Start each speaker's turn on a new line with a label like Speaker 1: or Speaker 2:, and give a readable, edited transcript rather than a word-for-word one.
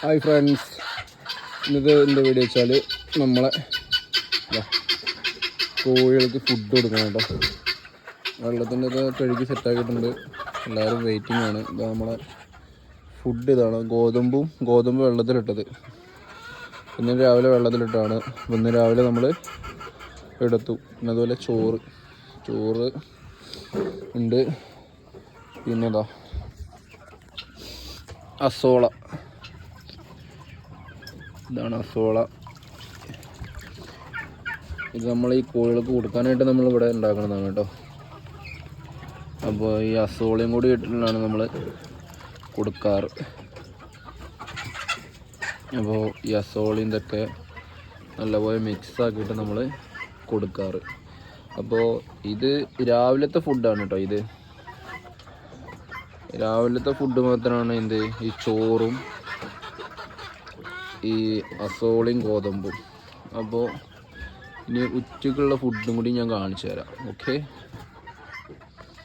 Speaker 1: Hi friends, ഇന്നത്തെ എൻ്റെ video വെച്ചാൽ നമ്മളെ കോഴികൾക്ക് ഫുഡ് കൊടുക്കണം കേട്ടോ. വെള്ളത്തിൻ്റെ ഇത് കഴുകി സെറ്റാക്കിയിട്ടുണ്ട്. എല്ലാവരും വെയിറ്റിംഗ് ആണ്. ഇത് നമ്മളെ ഫുഡ് ഇതാണ്. ഗോതമ്പ് വെള്ളത്തിലിട്ടത്. ഇന്ന് രാവിലെ വെള്ളത്തിലിട്ടാണ്. ഇന്ന് രാവിലെ നമ്മൾ എടുത്തു. പിന്നെ അതുപോലെ ചോറ് ഉണ്ട്. പിന്നെ അസോള, ഇതാണ് അസോള. ഇത് നമ്മൾ ഈ കോഴികൾക്ക് കൊടുക്കാനായിട്ട് നമ്മളിവിടെ ഉണ്ടാക്കുന്നതാണ് കേട്ടോ. അപ്പോൾ ഈ അസോളയും കൂടി ഇട്ടിട്ടാണ് നമ്മൾ കൊടുക്കാറ്. അപ്പോൾ ഈ അസോളയും ഇതൊക്കെ നല്ലപോലെ മിക്സ് ആക്കിയിട്ട് നമ്മൾ കൊടുക്കാറ്. അപ്പോൾ ഇത് രാവിലത്തെ ഫുഡാണ് കേട്ടോ. ഇത് രാവിലത്തെ ഫുഡ് മാത്രമാണ് ഈ ചോറും ഈ അസോളയും ഗോതമ്പും. അപ്പോൾ ഇനി ഉച്ചയ്ക്കുള്ള ഫുഡും കൂടി ഞാൻ കാണിച്ചു തരാം. ഓക്കെ.